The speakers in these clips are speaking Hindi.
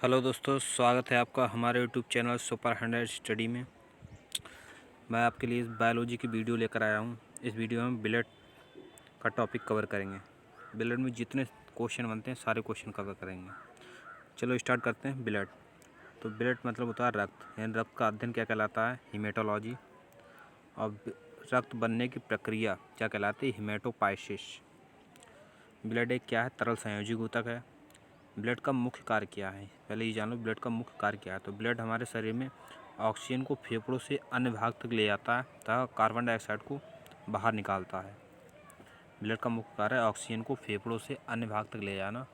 हेलो दोस्तों, स्वागत है आपका हमारे यूट्यूब चैनल सुपर 100 स्टडी में। मैं आपके लिए इस बायोलॉजी की वीडियो लेकर आया हूँ। इस वीडियो में ब्लड का टॉपिक कवर करेंगे। ब्लड में जितने क्वेश्चन बनते हैं सारे क्वेश्चन कवर करेंगे। चलो स्टार्ट करते हैं। ब्लड तो ब्लड मतलब होता है रक्त, यानी रक्त का अध्ययन क्या कहलाता है? हीमेटोलॉजी। और रक्त बनने की प्रक्रिया क्या कहलाती है? हीमेटोपाइसिस। ब्लड एक क्या है? तरल संयोजी ऊतक है। ब्लड का मुख्य कार्य क्या है? पहले ये जानो ब्लड का मुख्य कार्य क्या है। तो ब्लड हमारे शरीर में ऑक्सीजन को फेफड़ों से अन्य भाग तक ले जाता है तथा कार्बन डाइऑक्साइड को बाहर निकालता है। ब्लड का मुख्य कार्य है ऑक्सीजन को फेफड़ों से अन्य भाग तक ले जाना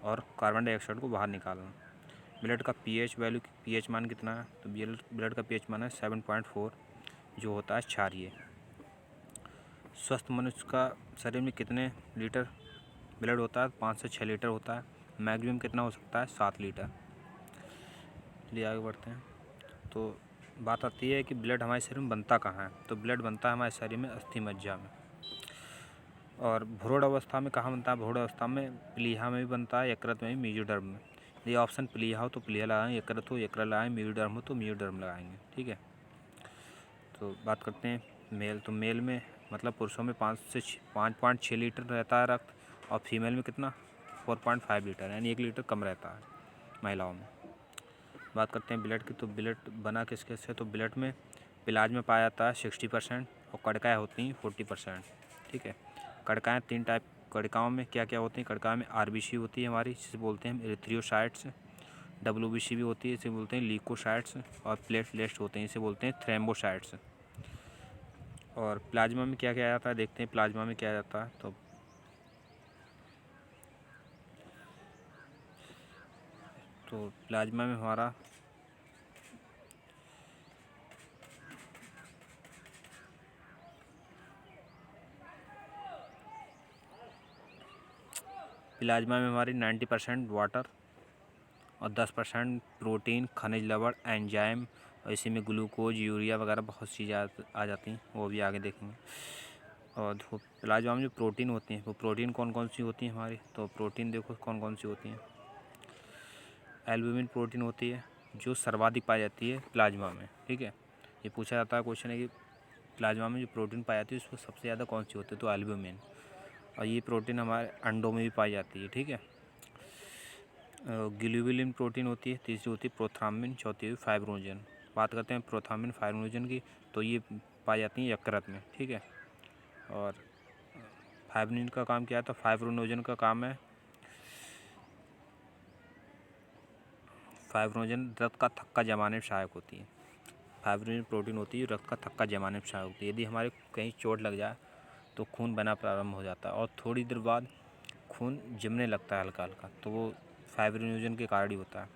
और कार्बन डाइऑक्साइड को बाहर निकालना। ब्लड का पीएच वैल्यू, पीएच मान कितना है? तो ब्लड का पीएच मान है 7.4, जो होता है क्षारीय। स्वस्थ मनुष्य का शरीर में कितने लीटर ब्लड होता है? 5 से 6 लीटर होता है। मैक्सिमम कितना हो सकता है? 7 लीटर। चलिए आगे बढ़ते हैं। तो बात आती है कि ब्लड हमारे शरीर में बनता कहाँ है। तो ब्लड बनता है हमारे शरीर में अस्थि मज्जा में। और भ्रूण अवस्था में कहाँ बनता है? भ्रूण अवस्था में प्लीहा में भी बनता है, यकृत में भी, मेसोडर्म में। ये ऑप्शन प्लीहा हो तो प्लीहा लगाएंगे, यकृत हो यकृत लगाएंगे, मेसोडर्म हो तो मेसोडर्म लगाएंगे। ठीक है। तो बात करते हैं मेल। तो मेल में मतलब पुरुषों में 5.6 लीटर रहता है रक्त, और फीमेल में कितना? 4.5 लीटर, यानी 1 लीटर कम रहता है महिलाओं में। बात करते हैं ब्लड की। तो ब्लड बना किस किस से? तो ब्लड में प्लाज्मा पाया जाता है 60% और कणिकाएँ होती हैं 40%। ठीक है। कणिकाएँ 3 टाइप। कणिकाओं में क्या क्या होती हैं? कणिकाओं में आरबीसी होती है हमारी, जिसे बोलते हैं एरिथ्रोसाइट्स। डब्ल्यूबीसी भी होती है, इसे बोलते हैं ल्यूकोसाइट्स। और प्लेटलेट्स होते हैं, इसे बोलते हैं थ्रोम्बोसाइट्स। और प्लाज्मा में क्या क्या आता है? देखते हैं प्लाज्मा में क्या जाता है। तो प्लाज्मा में हमारा हमारी 90% वाटर और 10% प्रोटीन, खनिज लवण, एंजाइम, और इसी में ग्लूकोज, यूरिया वगैरह बहुत चीज़ें आ जाती हैं, वो भी आगे देखेंगे। और प्लाज्मा में जो प्रोटीन होती हैं, वो प्रोटीन कौन कौन सी होती हैं हमारी? तो प्रोटीन देखो कौन कौन सी होती हैं। एल्ब्यूमिन प्रोटीन होती है, जो सर्वाधिक पाई जाती है प्लाज्मा में। ठीक है। ये पूछा जाता है क्वेश्चन है कि प्लाज्मा में जो प्रोटीन पाई जाती है उसमें सबसे ज़्यादा कौन सी होती है? तो एल्ब्यूमिन। और ये प्रोटीन हमारे अंडों में भी पाई जाती है। ठीक है। ग्लोबुलिन प्रोटीन होती है, तीसरी होती है प्रोथ्राम्बिन, चौथी हुई फाइब्रोजन। बात करते हैं प्रोथ्राम्बिन फाइब्रोजन की। तो ये पाई जाती हैं यकृत में। ठीक है। और फाइब्रोजन का काम क्या है? तो फाइब्रोनोजन का काम है, फाइब्रोजन रक्त का थक्का जमाने में सहायक होती है। फाइब्रोजन प्रोटीन होती है रक्त का थक्का जमाने में सहायक होती है। यदि हमारे कहीं चोट लग जाए तो खून बना प्रारंभ हो जाता है और थोड़ी देर बाद खून जमने लगता है हल्का हल्का, तो वो फाइब्रोनोजन के कारण ही होता है।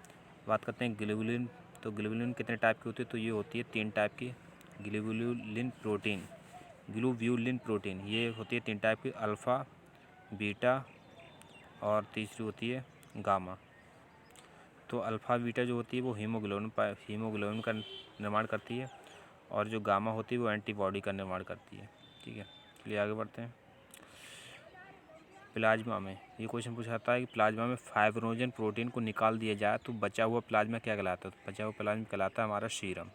बात करते हैं ग्लोबुलिन। तो ग्लोबुलिन कितने टाइप की होती है? तो ये होती है 3 टाइप की ग्लोबुलिन प्रोटीन। ग्लोब्यूलिन प्रोटीन ये होती है 3 टाइप की, अल्फ़ा, बीटा और तीसरी होती है गामा। तो अल्फ़ा बीटा जो होती है वो हीमोग्लोबिन का निर्माण करती है, और जो गामा होती है वो एंटीबॉडी का निर्माण करती है। ठीक है। चलिए आगे बढ़ते हैं। प्लाज्मा में ये क्वेश्चन पूछा जाता है कि प्लाज्मा में फाइब्रोजन प्रोटीन को निकाल दिया जाए तो बचा हुआ प्लाज्मा क्या कहलाता है? तो बचा हुआ प्लाज्मा कहलाता है हमारा सीरम।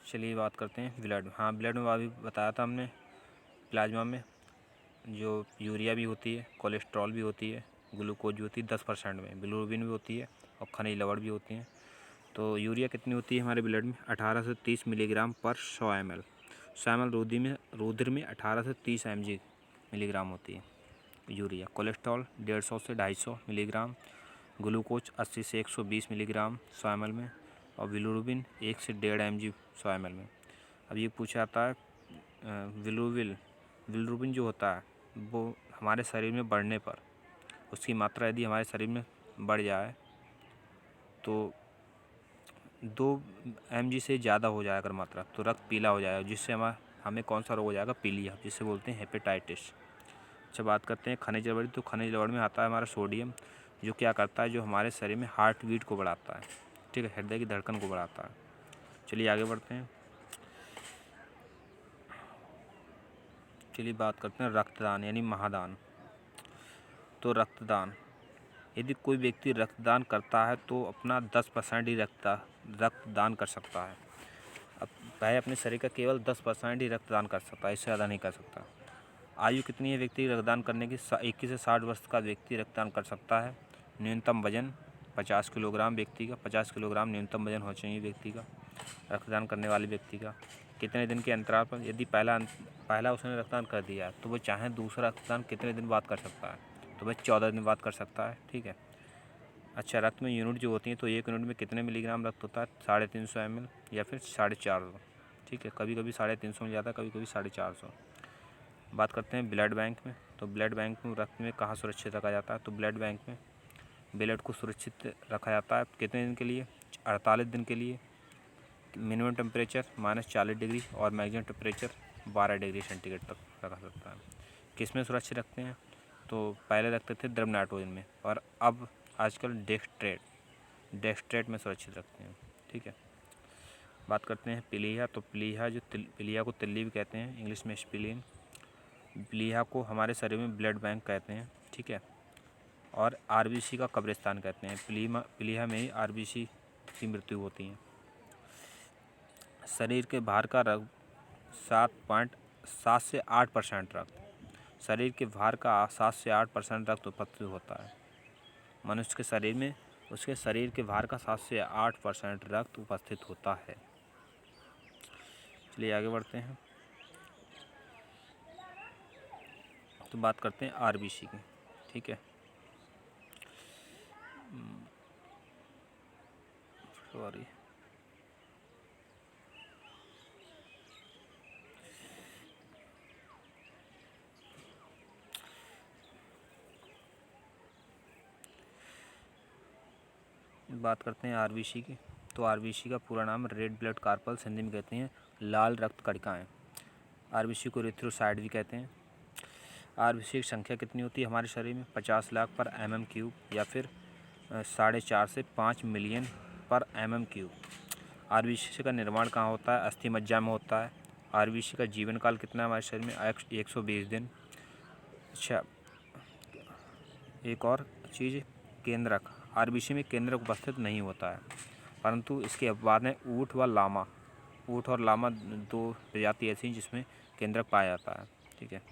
चलिए बात करते हैं ब्लड। हाँ, ब्लड में अभी बताया था हमने। प्लाज्मा में जो यूरिया भी होती है, कोलेस्ट्रॉल भी होती है, ग्लूकोज भी होती है 10% में, बिलिरुबिन भी होती है और खनिज लवण भी होती हैं। तो यूरिया कितनी होती है हमारे ब्लड में? 18 से 30 मिलीग्राम पर 100 ml। 100 ml रुधिर में 18 से 30 मिलीग्राम होती है यूरिया। कोलेस्ट्रॉल 150 से 250 मिलीग्राम, ग्लूकोज 80 से 120 मिलीग्राम 100 ml में, और बिलिरुबिन 1 से 1.5 mg 100 ml में। अब ये पूछा जाता है बिलिरुबिन जो होता है वो हमारे शरीर में बढ़ने पर, उसकी मात्रा यदि हमारे शरीर में बढ़ जाए तो 2 mg से ज़्यादा हो जाए अगर मात्रा, तो रक्त पीला हो जाएगा, जिससे हमें कौन सा रोग हो जाएगा? पीलिया, जिसे बोलते हैं हेपेटाइटिस। अच्छा, बात करते हैं खनिज लवण। तो खनिज लवण में आता है हमारा सोडियम, जो क्या करता है? जो हमारे शरीर में हार्ट बीट को बढ़ाता है। ठीक है, हृदय की धड़कन को बढ़ाता है। चलिए आगे बढ़ते हैं। चलिए बात करते हैं रक्तदान यानी महादान। तो रक्तदान। यदि कोई व्यक्ति रक्तदान करता है तो अपना 10% ही रक्तदान कर सकता है। अब वह अपने शरीर का केवल 10% ही रक्तदान कर सकता है, इससे ज़्यादा नहीं कर सकता। आयु कितनी है व्यक्ति रक्तदान करने की? 21 से 60 वर्ष का व्यक्ति रक्तदान कर सकता है। न्यूनतम वजन 50 किलोग्राम व्यक्ति का, 50 किलोग्राम न्यूनतम वजन होना चाहिए व्यक्ति का, रक्तदान करने वाले व्यक्ति का। कितने दिन के अंतराल पर? यदि पहला उसने रक्तदान कर दिया है तो वो चाहे दूसरा रक्तदान कितने दिन बाद कर सकता है? तो वह 14 दिन बाद कर सकता है। ठीक है। अच्छा, रक्त में यूनिट जो होती हैं, तो एक यूनिट में कितने मिलीग्राम रक्त होता है? 350 ml या फिर 450। ठीक है, कभी कभी 350 मिल जाता है, कभी कभी 450। बात करते हैं ब्लड बैंक में। तो ब्लड बैंक में रक्त में कहाँ सुरक्षित रखा जाता है? तो ब्लड बैंक में ब्लड को सुरक्षित रखा जाता है कितने दिन के लिए? 48 दिन के लिए। मिनिमम टेम्परेचर -40 डिग्री और मैक्सिमम टेम्परेचर 12 डिग्री सेंटीग्रेड तक रखा सकता है। किस में सुरक्षित रखते हैं? तो पहले रखते थे द्रव नाइट्रोजन में, और अब आजकल डेक्सट्रेट में सुरक्षित रखते हैं। ठीक है। बात करते हैं प्लीहा। तो प्लीहा को तिल्ली भी कहते हैं, इंग्लिश में स्प्लीन। प्लीहा को हमारे शरीर में ब्लड बैंक कहते हैं। ठीक है। और आरबीसी का कब्रिस्तान कहते हैं। प्लीहा में ही आरबीसी की मृत्यु होती है। शरीर के बाहर का रक्त 7 से 8% रक्त, शरीर के बाहर का 7 से 8% रक्त उपस्थित होता है मनुष्य के शरीर में। उसके शरीर के बाहर का 7 से 8% रक्त उपस्थित होता है। चलिए आगे बढ़ते हैं। तो बात करते हैं आरबीसी की। ठीक है। सॉरी, बात करते हैं आरबीसी की। तो आरबीसी का पूरा नाम रेड ब्लड कार्पल्स, हिंदी में कहते हैं लाल रक्त कणिकाएँ। आरबीसी को एरिथ्रोसाइट भी कहते हैं। आरबीसी की संख्या कितनी होती है हमारे शरीर में? 50 लाख पर mm³ या फिर 4.5 से 5 मिलियन पर mm³। आरबीसी का निर्माण कहाँ होता है? अस्थि मज्जा में होता है। आरबीसी का जीवन काल कितना है हमारे शरीर में? 120 दिन। अच्छा, एक और चीज़, केंद्रक। आरबीसी में केंद्रक उपस्थित नहीं होता है, परंतु इसके अपवाद हैं ऊँट व लामा। ऊँट और लामा 2 प्रजाति ऐसी हैं जिसमें केंद्रक पाया जाता है। ठीक है।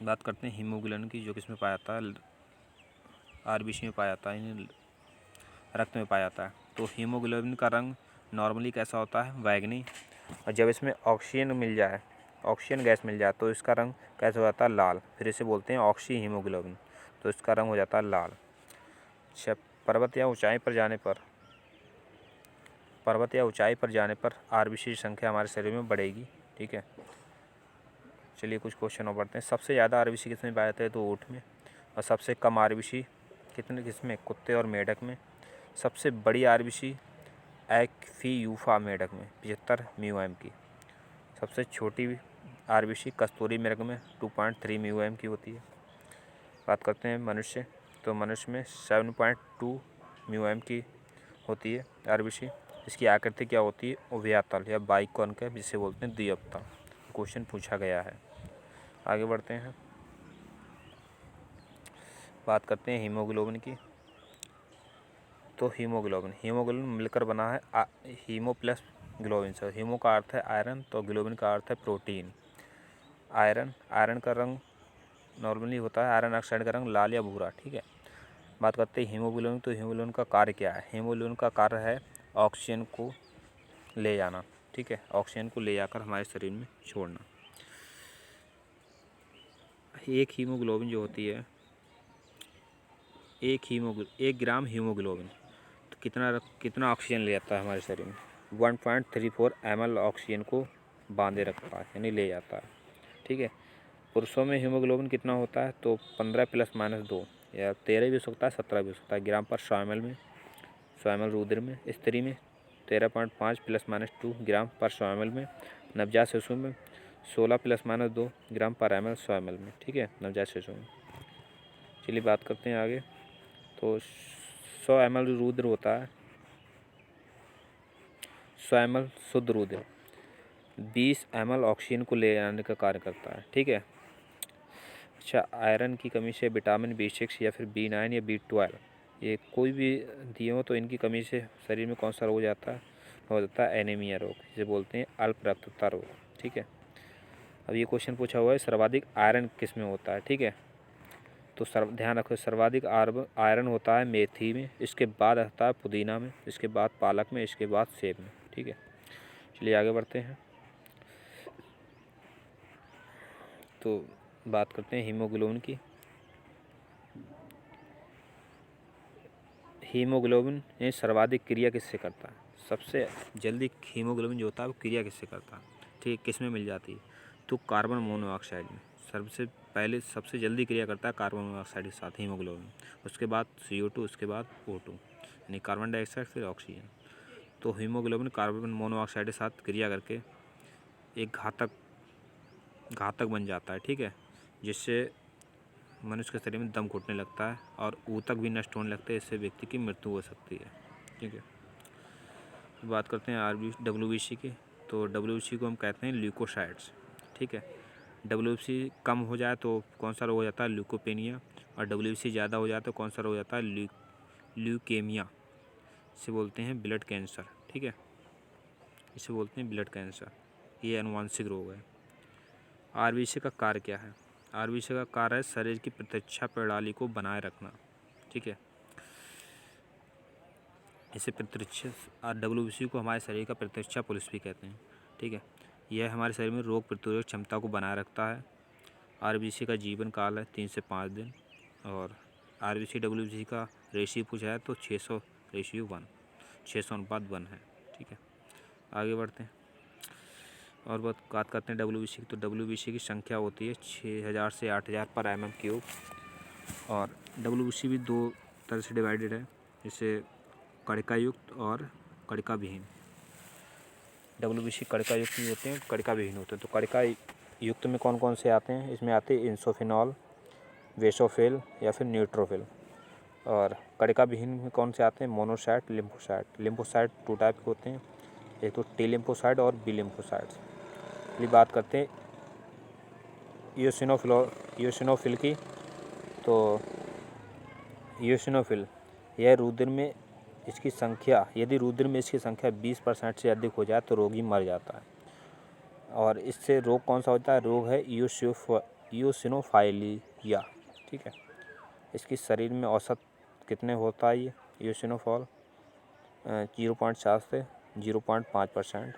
बात करते हैं हीमोग्लोबिन की, जो किसमें पाया जाता है? आरबीसी में पाया जाता है, रक्त में पाया जाता है। तो हीमोग्लोबिन का रंग नॉर्मली कैसा होता है? बैंगनी। और जब इसमें ऑक्सीजन गैस मिल जाए तो इसका रंग कैसा हो जाता है? लाल। फिर इसे बोलते हैं ऑक्सी हीमोग्लोबिन, तो इसका रंग हो जाता है लाल। अच्छा, पर्वत या ऊंचाई पर जाने पर आरबीसी की संख्या हमारे शरीर में बढ़ेगी। ठीक है। चलिए कुछ क्वेश्चन और बढ़ते हैं। सबसे ज़्यादा आरबीसी किसमें पाए जाते हैं? तो ऊँट में। और सबसे कम आरबीसी किसमें? कुत्ते और मेढक में। सबसे बड़ी आरबीसी एक्फियूफा मेढक में 75 म्यूएम की। सबसे छोटी आरबीसी कस्तूरी मृग में 2.3 म्यूएम की होती है। बात करते हैं मनुष्य। तो मनुष्य में 7.2 म्यूएम की होती है आरबीसी। इसकी आकृति क्या होती है? उभयतल या बाइकॉन्केव, जिसे बोलते हैं द्विअवता। क्वेश्चन पूछा गया है। आगे बढ़ते हैं। बात करते हैं हीमोग्लोबिन की। तो हीमोग्लोबिन मिलकर बना है हीमो प्लस ग्लोबिन से। हीमो का अर्थ है आयरन, तो ग्लोबिन का अर्थ है प्रोटीन। आयरन का रंग नॉर्मली होता है, आयरन ऑक्साइड का रंग लाल या भूरा। ठीक है। बात करते हैं हीमोग्लोबिन। तो हीमोग्लोबिन का कार्य क्या है? हीमोग्लोबिन का कार्य है ऑक्सीजन को ले जाना। ठीक है, ऑक्सीजन को ले जाकर हमारे शरीर में छोड़ना। एक हीमोग्लोबिन जो होती है, 1 ग्राम हीमोग्लोबिन तो कितना ऑक्सीजन ले जाता है हमारे शरीर में? 1.34 ml ऑक्सीजन को बांधे रखता है, यानी ले जाता है। ठीक है। पुरुषों में हीमोग्लोबिन कितना होता है? तो 15 ± 2 या 13 भी हो सकता है, 17 भी हो सकता है ग्राम पर 100 ml में, 100 ml रुधिर में। स्त्री में 13.5 ± 2 ग्राम पर 100 ml में। नवजात शिशु में 16 ± 2 ग्राम पर ml 100 ml में। ठीक है, नवजात शिशु में। चलिए बात करते हैं आगे। तो 100 ml रुधिर होता है, 100 ml शुद्ध रुधिर 20 ml ऑक्सीजन को ले जाने का कार्य करता है। ठीक है। अच्छा, आयरन की कमी से विटामिन B6 या फिर B9 या B12, ये कोई भी दिए हो तो इनकी कमी से शरीर में कौन सा रोग हो जाता है एनीमिया रोग, जिसे बोलते हैं अल्प रक्तता रोग। ठीक है, अब ये क्वेश्चन पूछा हुआ है सर्वाधिक आयरन किस में होता है। ठीक है, तो ध्यान रखो, सर्वाधिक आयरन होता है मेथी में, इसके बाद आता है पुदीना में, इसके बाद पालक में, इसके बाद सेब में। ठीक है, चलिए आगे बढ़ते हैं। तो बात करते हैं हीमोग्लोबिन की। हीमोग्लोबिन ये सर्वाधिक क्रिया किससे करता है? सबसे जल्दी हीमोग्लोबिन जो होता है वो क्रिया किससे करता है? ठीक है, किस में मिल जाती है? तो कार्बन मोनोऑक्साइड में सबसे पहले सबसे जल्दी क्रिया करता है कार्बन मोनोऑक्साइड के साथ हीमोग्लोबिन, उसके बाद CO2, उसके बाद O2 यानी कार्बन डाइऑक्साइड, फिर ऑक्सीजन। तो हीमोग्लोबिन कार्बन मोनोऑक्साइड के साथ क्रिया करके एक घातक बन जाता है। ठीक है, जिससे मनुष्य के शरीर में दम घुटने लगता है और ऊतक भी नष्ट होने लगते हैं, इससे व्यक्ति की मृत्यु हो सकती है। ठीक है, तो बात करते हैं WBC की। तो WBC को हम कहते हैं ल्यूकोसाइट्स। ठीक है, WBC कम हो जाए तो कौन सा रोग हो जाता है? ल्यूकोपेनिया। और WBC ज़्यादा हो जाए तो कौन सा रोग हो जाता है? ल्यूकेमिया। इसे बोलते हैं ब्लड कैंसर। ठीक है, इसे बोलते हैं ब्लड कैंसर, ये अनुवांशिक रोग है। RBC का कार्य क्या है? RBC का कार्य है शरीर की प्रतिरक्षा प्रणाली को बनाए रखना। ठीक है, इसे प्रतिरक्षा WBC को हमारे शरीर का प्रतिरक्षा पुलिस भी कहते हैं। ठीक है, यह हमारे शरीर में रोग प्रतिरोधक क्षमता को बनाए रखता है। RBC का जीवन काल है 3 से 5 दिन। और RBC WBC का रेशियो पूछा है तो 600:1, 600:1 है। ठीक है, आगे बढ़ते हैं और बात करते हैं WBC की। तो WBC की संख्या होती है 6000 से 8000 पर mm³। और WBC भी दो तरह से डिवाइडेड है, जैसे कणिका युक्त और कणिका विहीन। WBC कणिका युक्त भी होते हैं, कणिका विहीन होते हैं। तो कणिका युक्त में कौन कौन से आते हैं? इसमें आते हैं इंसोफिनॉल, वेसोफिल या फिर न्यूट्रोफिल। और कणिका विहीन में कौन से आते हैं? Monocyte, lymphocyte. लिम्फोसाइट 2 टाइप के होते हैं, एक तो T लिम्फोसाइट और B लिम्फोसाइट्स। चलिए बात करते हैं इयोसिनोफिल की। तो इयोसिनोफिल यह रुधिर में इसकी संख्या, यदि रुधिर में इसकी संख्या 20% से अधिक हो जाए तो रोगी मर जाता है। और इससे रोग कौन सा होता है? रोग है इयोसिनोफाइलिया। ठीक है, इसकी शरीर में औसत कितने होता है ये इयोसिनोफॉल? 0.7 से 0.5%।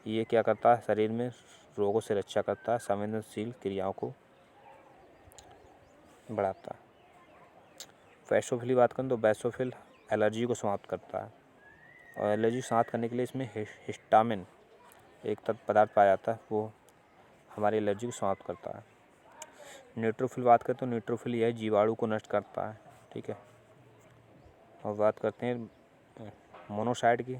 ये क्या करता है? शरीर में रोगों से रक्षा करता है, संवेदनशील क्रियाओं को बढ़ाता है। बैसोफिल की बात करें तो बैसोफिल एलर्जी को समाप्त करता है। और एलर्जी समाप्त करने के लिए इसमें हिस्टामिन एक तत्व पदार्थ पाया जाता है, वो हमारी एलर्जी को समाप्त करता है। न्यूट्रोफिल बात करें तो न्यूट्रोफिल यह जीवाणु को नष्ट करता है। ठीक है, और बात करते हैं मोनोसाइट की।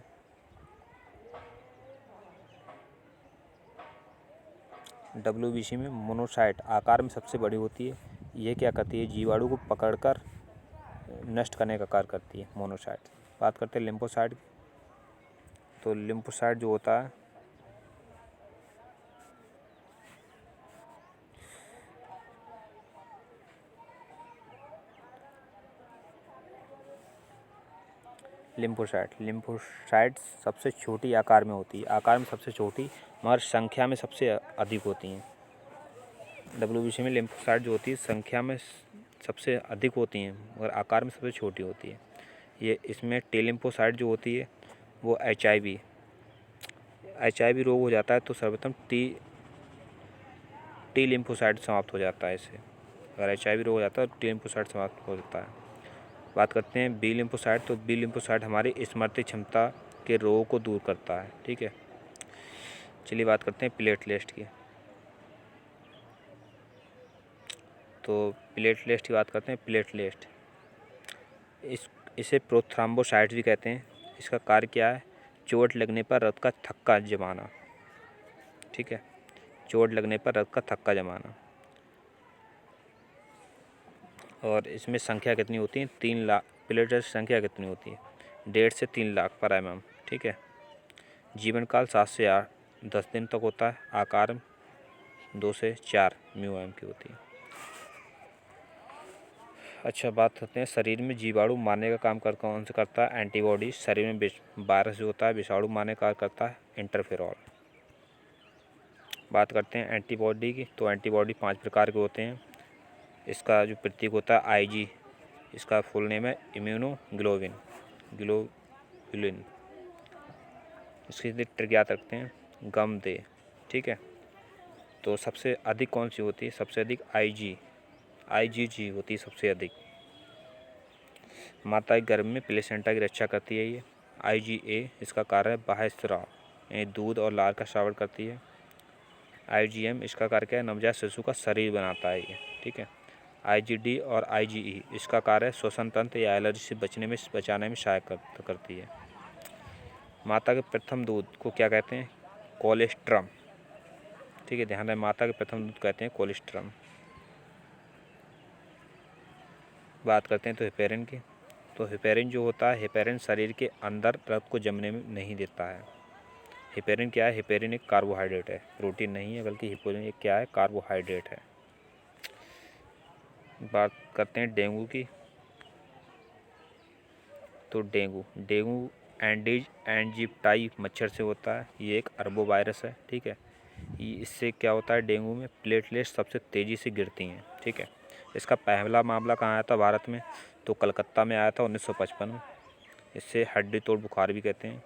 WBC में मोनोसाइट आकार में सबसे बड़ी होती है। ये क्या करती है? जीवाणु को पकड़कर नष्ट करने का कार्य करती है मोनोसाइट। बात करते हैं लिम्फोसाइट की। तो लिम्फोसाइट जो होता है लिम्फोसाइट्स सबसे छोटी आकार में होती है, आकार में सबसे छोटी मगर संख्या में सबसे अधिक होती हैं। WBC में लिम्फोसाइट जो होती है संख्या में सबसे अधिक होती हैं मगर आकार में सबसे छोटी होती है। ये इसमें T लिम्फोसाइट जो होती है वो HIV रोग हो जाता है तो सर्वप्रथम T लिम्फोसाइट समाप्त हो जाता है इससे। अगर HIV रोग हो जाता है तो T लिम्फोसाइट समाप्त हो जाता है। बात करते हैं B लिम्फोसाइट। तो B लिम्फोसाइट हमारी स्मृति क्षमता के रोगों को दूर करता है। ठीक है, चलिए बात करते हैं प्लेटलेट्स की। तो प्लेटलेट्स की बात करते हैं। प्लेटलेट इसे प्रोथ्राम्बोसाइट्स भी कहते हैं। इसका कार्य क्या है? चोट लगने पर रक्त का थक्का जमाना। ठीक है, चोट लगने पर रक्त का थक्का जमाना। और इसमें संख्या कितनी होती है? 3 लाख। प्लेटलेट्स की संख्या कितनी होती है? 1.5 से 3 लाख पर mm। ठीक है, जीवन काल 7 से 10 दिन तक होता है। आकार 2 से 4 μm की होती है। अच्छा, बात करते हैं शरीर में जीवाणु मारने का काम कौन से करता है? एंटीबॉडी। शरीर में वायरस जो होता है विषाणु मारने का करता है इंटरफेरॉन। बात करते हैं एंटीबॉडी की, तो एंटीबॉडी 5 प्रकार के होते हैं। इसका जो प्रतीक होता है आईजी, इसका फुल नेम है इम्यूनोग्लोबिन ग्लोबुलिन। इसकी ट्रिक याद रखते हैं, गम दे, ठीक है। तो सबसे अधिक कौन सी होती है? सबसे अधिक आईजीजी होती है सबसे अधिक। माता के गर्भ में प्लेसेंटा की रक्षा करती है ये। आईजीए इसका कार्य है बाह्य स्राव, यानी दूध और लार का श्रावण करती है। आईजीएम इसका कार्य क्या है? नवजात शिशु का शरीर बनाता है ये, ठीक है। आईजीडी और आईजीई इसका कार्य है श्वसन तंत्र या एलर्जी से बचाने में सहायता करती है। माता के प्रथम दूध को क्या कहते हैं? कोलेस्ट्रम, ठीक है, ध्यान रहे, माता के प्रथम दूध कहते हैं कोलेस्ट्रम। बात करते हैं तो हेपेरिन की, तो हेपेरिन जो होता है, हेपेरिन शरीर के अंदर रक्त को जमने में नहीं देता है। हेपेरिन क्या है? हेपेरिन एक कार्बोहाइड्रेट है, प्रोटीन नहीं है, बल्कि हेपेरिन एक क्या है? कार्बोहाइड्रेट है। बात करते हैं डेंगू की, तो डेंगू एंडीज एंजिप्टाई मच्छर से होता है। ये एक अरबो वायरस है, ठीक है। इससे क्या होता है? डेंगू में प्लेटलेट्स सबसे तेज़ी से गिरती हैं, ठीक है। इसका पहला मामला कहाँ आया था भारत में? तो कलकत्ता में आया था 1955 में। इससे हड्डी तोड़ बुखार भी कहते हैं।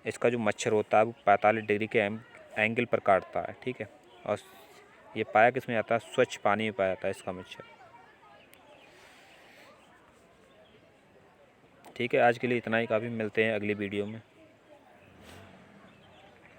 इसका जो मच्छर होता है वो 45 डिग्री के एंगल पर काटता है, ठीक है। और ये पाया किस में जाता है? स्वच्छ पानी में पाया जाता है इसका मच्छर। ठीक है, आज के लिए इतना ही काफ़ी। मिलते हैं अगली वीडियो में।